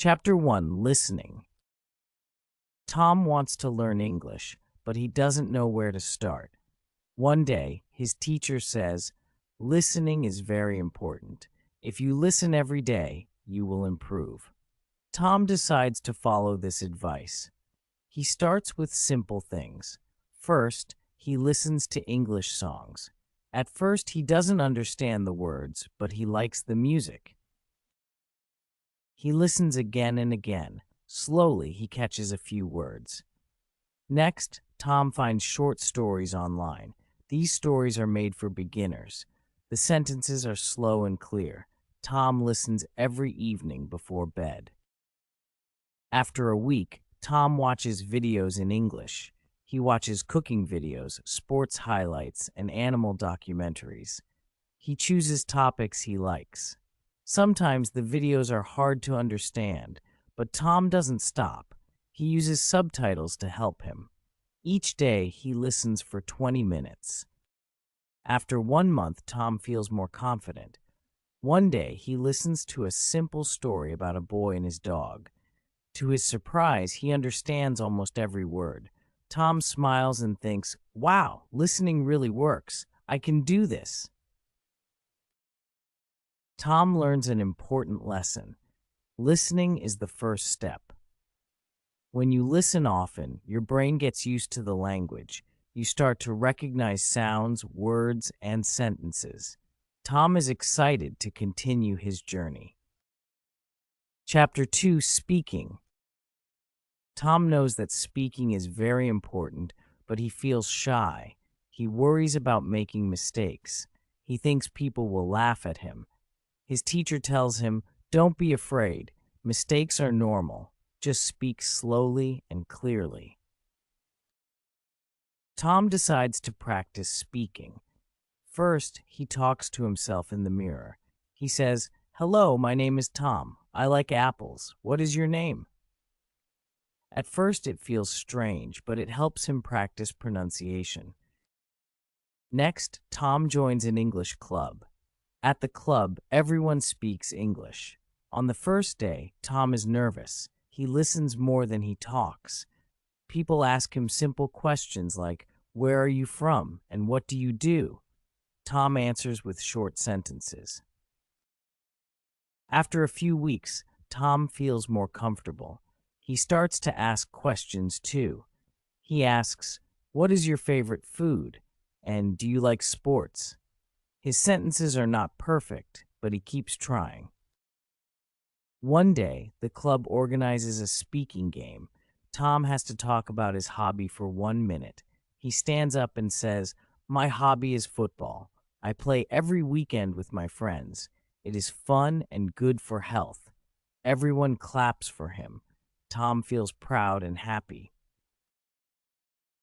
Chapter 1, Listening. Tom wants to learn English, but he doesn't know where to start. One day, his teacher says, "Listening is very important. If you listen every day, you will improve." Tom decides to follow this advice. He starts with simple things. First, he listens to English songs. At first, he doesn't understand the words, but he likes the music. He listens again and again. Slowly, he catches a few words. Next, Tom finds short stories online. These stories are made for beginners. The sentences are slow and clear. Tom listens every evening before bed. After a week, Tom watches videos in English. He watches cooking videos, sports highlights, and animal documentaries. He chooses topics he likes. Sometimes the videos are hard to understand, but Tom doesn't stop. He uses subtitles to help him. Each day, he listens for 20 minutes. After 1 month, Tom feels more confident. One day, he listens to a simple story about a boy and his dog. To his surprise, he understands almost every word. Tom smiles and thinks, "Wow, listening really works. I can do this." Tom learns an important lesson. Listening is the first step. When you listen often, your brain gets used to the language. You start to recognize sounds, words, and sentences. Tom is excited to continue his journey. Chapter 2, Speaking. Tom knows that speaking is very important, but he feels shy. He worries about making mistakes. He thinks people will laugh at him. His teacher tells him, "Don't be afraid. Mistakes are normal. Just speak slowly and clearly." Tom decides to practice speaking. First, he talks to himself in the mirror. He says, "Hello, my name is Tom. I like apples. What is your name?" At first, it feels strange, but it helps him practice pronunciation. Next, Tom joins an English club. At the club, everyone speaks English. On the first day, Tom is nervous. He listens more than he talks. People ask him simple questions like, "Where are you from?" and "What do you do?" Tom answers with short sentences. After a few weeks, Tom feels more comfortable. He starts to ask questions too. He asks, "What is your favorite food?" and "Do you like sports?" His sentences are not perfect, but he keeps trying. One day, the club organizes a speaking game. Tom has to talk about his hobby for 1 minute. He stands up and says, "My hobby is football. I play every weekend with my friends. It is fun and good for health." Everyone claps for him. Tom feels proud and happy.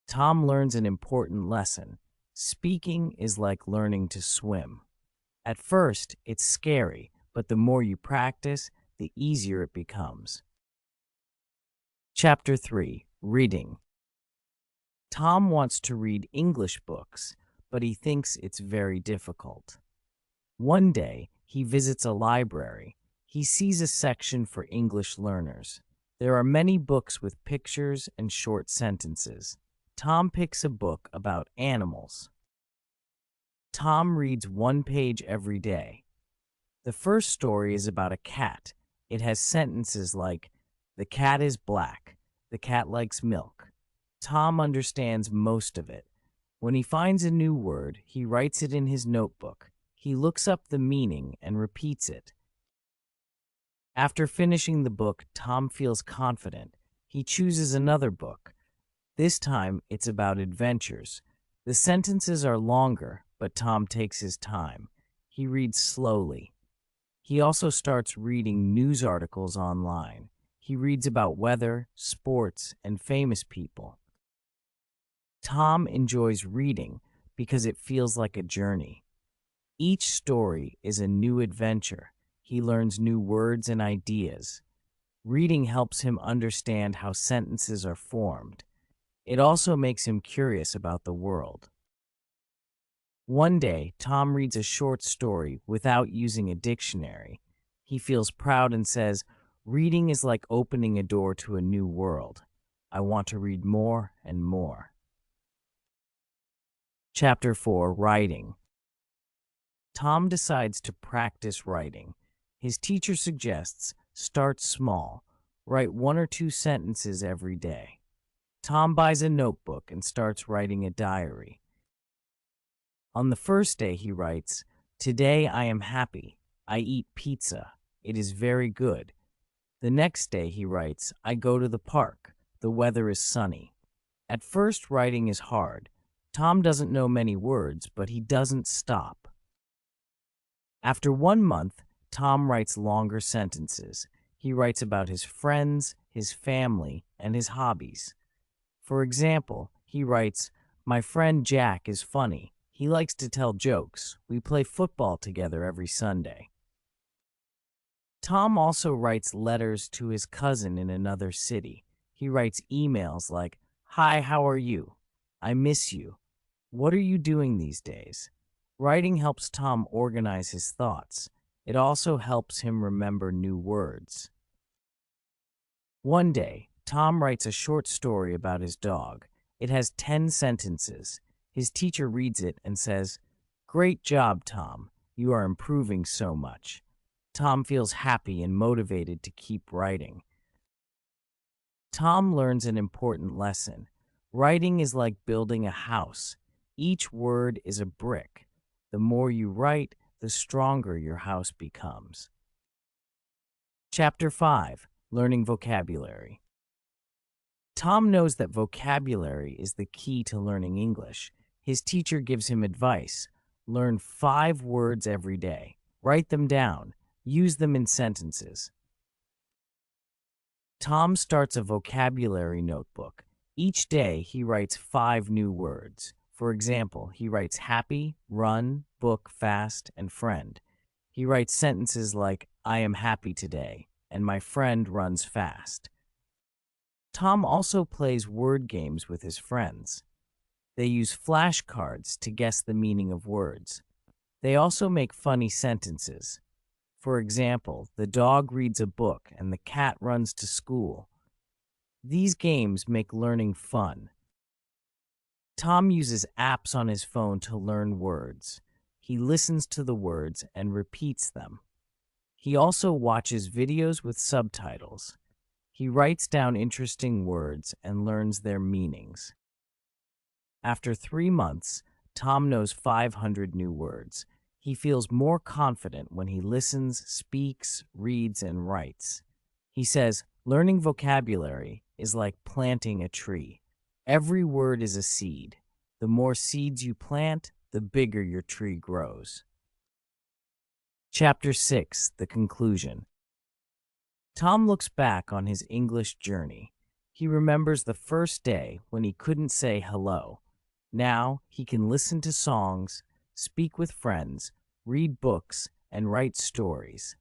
Tom learns an important lesson. Speaking is like learning to swim. At first, it's scary, but the more you practice, the easier it becomes. Chapter 3, Reading. Tom wants to read English books, but he thinks it's very difficult. One day, he visits a library. He sees a section for English learners. There are many books with pictures and short sentences. Tom picks a book about animals. Tom reads 1 page every day. The first story is about a cat. It has sentences like, "The cat is black. The cat likes milk." Tom understands most of it. When he finds a new word, he writes it in his notebook. He looks up the meaning and repeats it. After finishing the book, Tom feels confident. He chooses another book. This time, it's about adventures. The sentences are longer, but Tom takes his time. He reads slowly. He also starts reading news articles online. He reads about weather, sports, and famous people. Tom enjoys reading because it feels like a journey. Each story is a new adventure. He learns new words and ideas. Reading helps him understand how sentences are formed. It also makes him curious about the world. One day, Tom reads a short story without using a dictionary. He feels proud and says, Reading is like opening a door to a new world. I want to read more and more. Chapter 4, Writing. Tom decides to practice writing. His teacher suggests start small, write 1 or 2 sentences every day. Tom buys a notebook and starts writing a diary. On the first day, he writes, "Today I am happy. I eat pizza. It is very good." The next day, he writes, "I go to the park. The weather is sunny." At first, writing is hard. Tom doesn't know many words, but he doesn't stop. After 1 month, Tom writes longer sentences. He writes about his friends, his family, and his hobbies. For example, he writes, "My friend Jack is funny. He likes to tell jokes. We play football together every Sunday." Tom also writes letters to his cousin in another city. He writes emails like, "Hi, how are you? I miss you. What are you doing these days?" Writing helps Tom organize his thoughts. It also helps him remember new words. One day, Tom writes a short story about his dog. It has 10 sentences. His teacher reads it and says, "Great job, Tom. You are improving so much." Tom feels happy and motivated to keep writing. Tom learns an important lesson. Writing is like building a house. Each word is a brick. The more you write, the stronger your house becomes. Chapter 5, Learning Vocabulary. Tom knows that vocabulary is the key to learning English. His teacher gives him advice. Learn 5 words every day. Write them down. Use them in sentences. Tom starts a vocabulary notebook. Each day, he writes 5 new words. For example, he writes happy, run, book, fast, and friend. He writes sentences like, "I am happy today," and "My friend runs fast." Tom also plays word games with his friends. They use flashcards to guess the meaning of words. They also make funny sentences. For example, the dog reads a book and the cat runs to school. These games make learning fun. Tom uses apps on his phone to learn words. He listens to the words and repeats them. He also watches videos with subtitles. He writes down interesting words and learns their meanings. After 3 months, Tom knows 500 new words. He feels more confident when he listens, speaks, reads, and writes. He says, "Learning vocabulary is like planting a tree. Every word is a seed. The more seeds you plant, the bigger your tree grows." Chapter 6, The Conclusion. Tom looks back on his English journey. He remembers the first day when he couldn't say hello. Now he can listen to songs, speak with friends, read books, and write stories.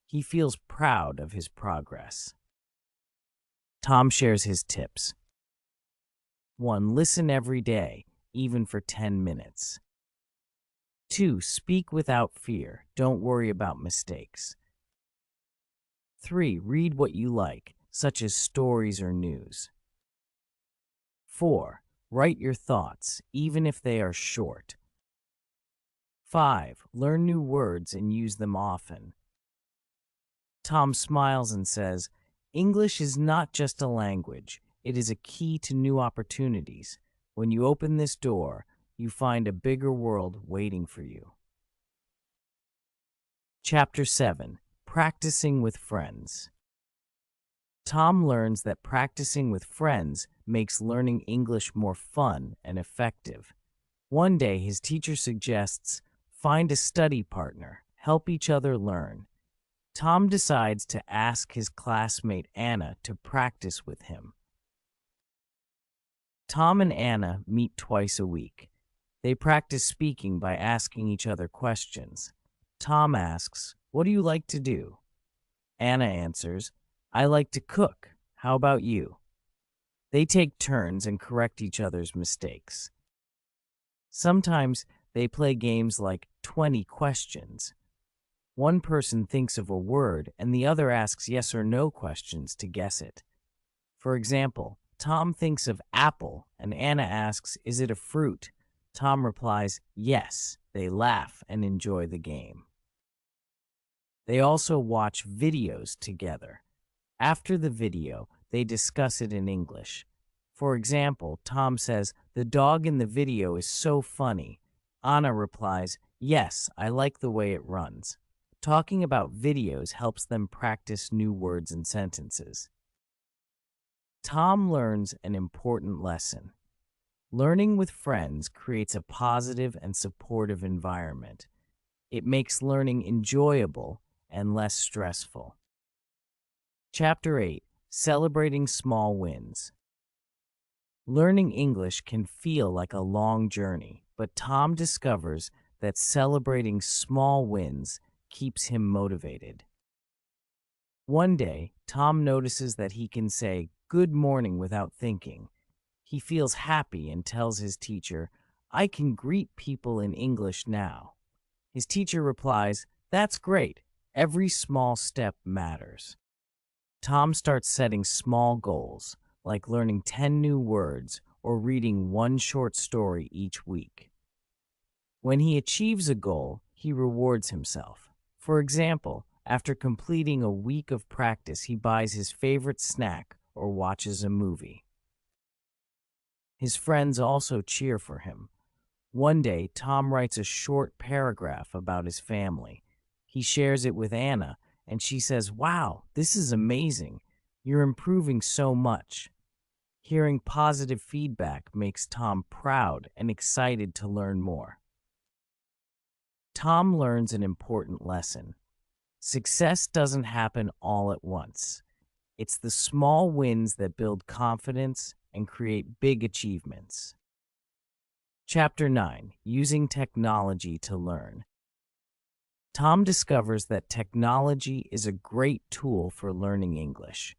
He feels proud of his progress. Tom shares his tips. 1. Listen every day, even for 10 minutes. 2. Speak without fear. Don't worry about mistakes. 3. Read what you like, such as stories or news. 4. Write your thoughts, even if they are short. 5. Learn new words and use them often. Tom smiles and says, "English is not just a language. It is a key to new opportunities. When you open this door, you find a bigger world waiting for you." Chapter 7, Practicing with Friends. Tom learns that practicing with friends makes learning English more fun and effective. One day, his teacher suggests, find a study partner, help each other learn. Tom decides to ask his classmate Anna to practice with him. Tom and Anna meet twice a week. They practice speaking by asking each other questions. Tom asks, "What do you like to do?" Anna answers, "I like to cook. How about you?" They take turns and correct each other's mistakes. Sometimes they play games like 20 questions. One person thinks of a word and the other asks yes or no questions to guess it. For example, Tom thinks of apple and Anna asks, "Is it a fruit?" Tom replies, "Yes." They laugh and enjoy the game. They also watch videos together. After the video, they discuss it in English. For example, Tom says, "The dog in the video is so funny." Anna replies, "Yes, I like the way it runs." Talking about videos helps them practice new words and sentences. Tom learns an important lesson. Learning with friends creates a positive and supportive environment. It makes learning enjoyable and less stressful. Chapter 8: Celebrating Small Wins. Learning English can feel like a long journey, but Tom discovers that celebrating small wins keeps him motivated. One day, Tom notices that he can say "good morning" without thinking. He feels happy and tells his teacher, "I can greet people in English now." His teacher replies, "That's great. Every small step matters." Tom starts setting small goals, like learning 10 new words or reading one short story each week. When he achieves a goal, he rewards himself. For example, after completing a week of practice, he buys his favorite snack or watches a movie. His friends also cheer for him. One day, Tom writes a short paragraph about his family. He shares it with Anna, and she says, "Wow, this is amazing. You're improving so much." Hearing positive feedback makes Tom proud and excited to learn more. Tom learns an important lesson. Success doesn't happen all at once. It's the small wins that build confidence and create big achievements. Chapter 9: Using Technology to Learn. Tom discovers that technology is a great tool for learning English.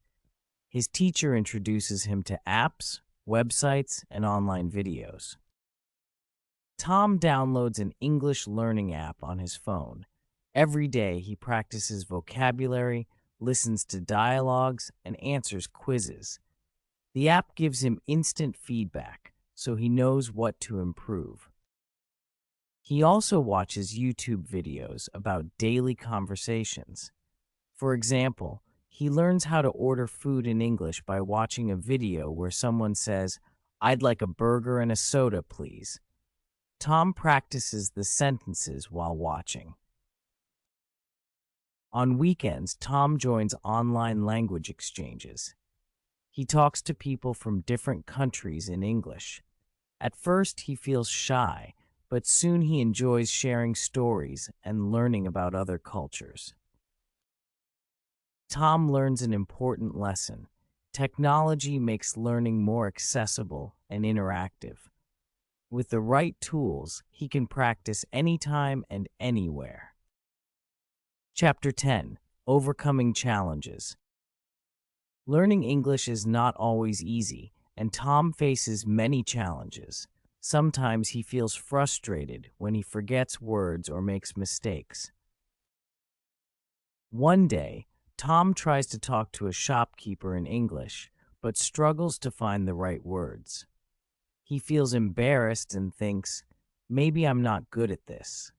His teacher introduces him to apps, websites, and online videos. Tom downloads an English learning app on his phone. Every day he practices vocabulary, listens to dialogues, and answers quizzes. The app gives him instant feedback, so he knows what to improve. He also watches YouTube videos about daily conversations. For example, he learns how to order food in English by watching a video where someone says, "I'd like a burger and a soda, please." Tom practices the sentences while watching. On weekends, Tom joins online language exchanges. He talks to people from different countries in English. At first, he feels shy, but soon he enjoys sharing stories and learning about other cultures. Tom learns an important lesson. Technology makes learning more accessible and interactive. With the right tools, he can practice anytime and anywhere. Chapter 10: Overcoming Challenges. Learning English is not always easy, and Tom faces many challenges. Sometimes he feels frustrated when he forgets words or makes mistakes. One day, Tom tries to talk to a shopkeeper in English, but struggles to find the right words. He feels embarrassed and thinks, "Maybe I'm not good at this."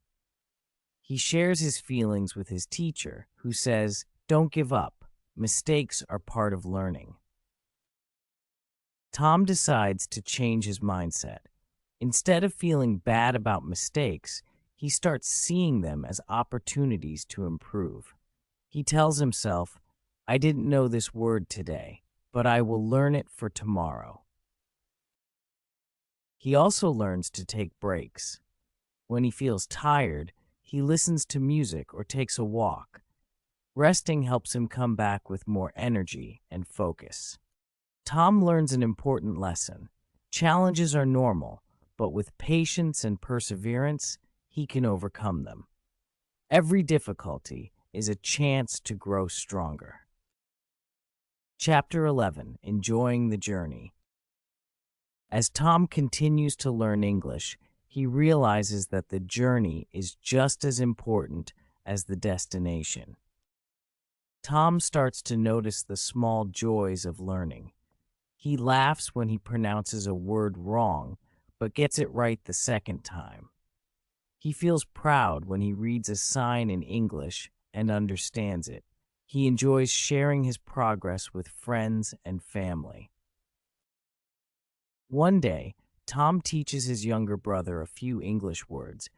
He shares his feelings with his teacher, who says, "Don't give up. Mistakes are part of learning." Tom decides to change his mindset. Instead of feeling bad about mistakes, he starts seeing them as opportunities to improve. He tells himself, "I didn't know this word today, but I will learn it for tomorrow." He also learns to take breaks. When he feels tired, he listens to music or takes a walk. Resting helps him come back with more energy and focus. Tom learns an important lesson. Challenges are normal, but with patience and perseverance, he can overcome them. Every difficulty is a chance to grow stronger. Chapter 11: Enjoying the Journey. As Tom continues to learn English, he realizes that the journey is just as important as the destination. Tom starts to notice the small joys of learning. He laughs when he pronounces a word wrong, but gets it right the second time. He feels proud when he reads a sign in English and understands it. He enjoys sharing his progress with friends and family. One day, Tom teaches his younger brother a few English words.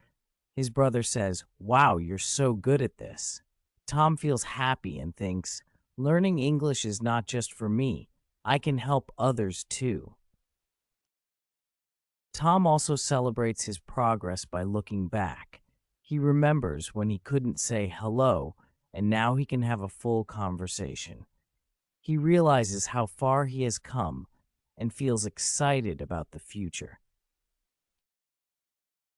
His brother says, "Wow, you're so good at this." Tom feels happy and thinks, "Learning English is not just for me. I can help others too." Tom also celebrates his progress by looking back. He remembers when he couldn't say hello, and now he can have a full conversation. He realizes how far he has come and feels excited about the future.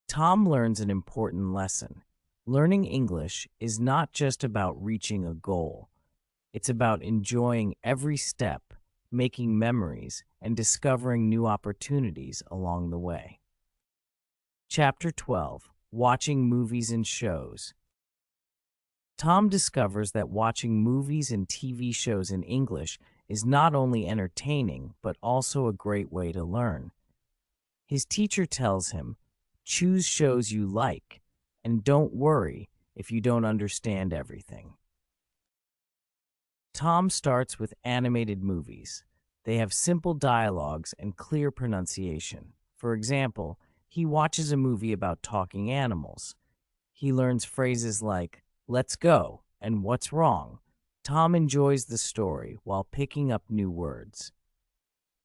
Tom learns an important lesson. Learning English is not just about reaching a goal. It's about enjoying every step, making memories, and discovering new opportunities along the way. Chapter 12. Watching Movies and Shows. Tom discovers that watching movies and TV shows in English is not only entertaining, but also a great way to learn. His teacher tells him, "Choose shows you like, and don't worry if you don't understand everything." Tom starts with animated movies. They have simple dialogues and clear pronunciation. For example, he watches a movie about talking animals. He learns phrases like, "Let's go," and "What's wrong?" Tom enjoys the story while picking up new words.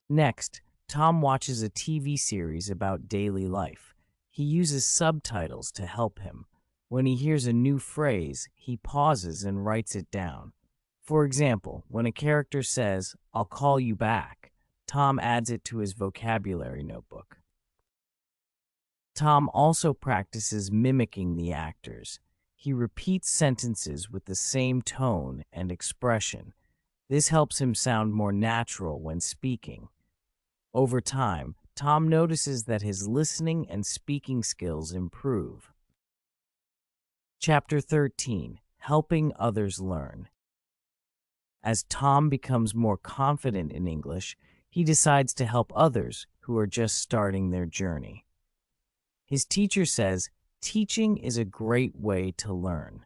Next, Tom watches a TV series about daily life. He uses subtitles to help him. When he hears a new phrase, he pauses and writes it down. For example, when a character says, "I'll call you back," Tom adds it to his vocabulary notebook. Tom also practices mimicking the actors. He repeats sentences with the same tone and expression. This helps him sound more natural when speaking. Over time, Tom notices that his listening and speaking skills improve. Chapter 13. Helping Others Learn. As Tom becomes more confident in English, he decides to help others who are just starting their journey. His teacher says, "Teaching is a great way to learn."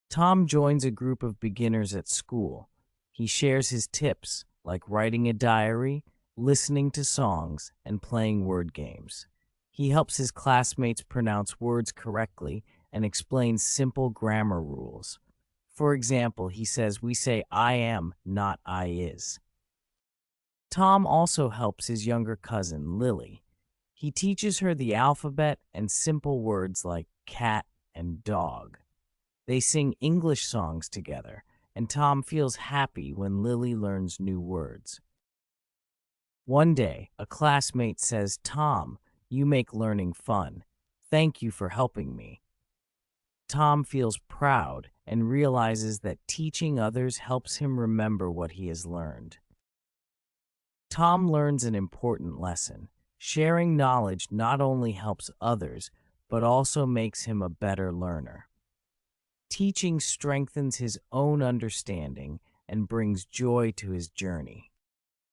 Tom joins a group of beginners at school. He shares his tips, like writing a diary, listening to songs, and playing word games. He helps his classmates pronounce words correctly and explains simple grammar rules. For example, he says we say "I am," not "I is." Tom also helps his younger cousin, Lily. He teaches her the alphabet and simple words like cat and dog. They sing English songs together, and Tom feels happy when Lily learns new words. One day, a classmate says, "Tom, you make learning fun. Thank you for helping me." Tom feels proud and realizes that teaching others helps him remember what he has learned. Tom learns an important lesson. Sharing knowledge not only helps others, but also makes him a better learner. Teaching strengthens his own understanding and brings joy to his journey.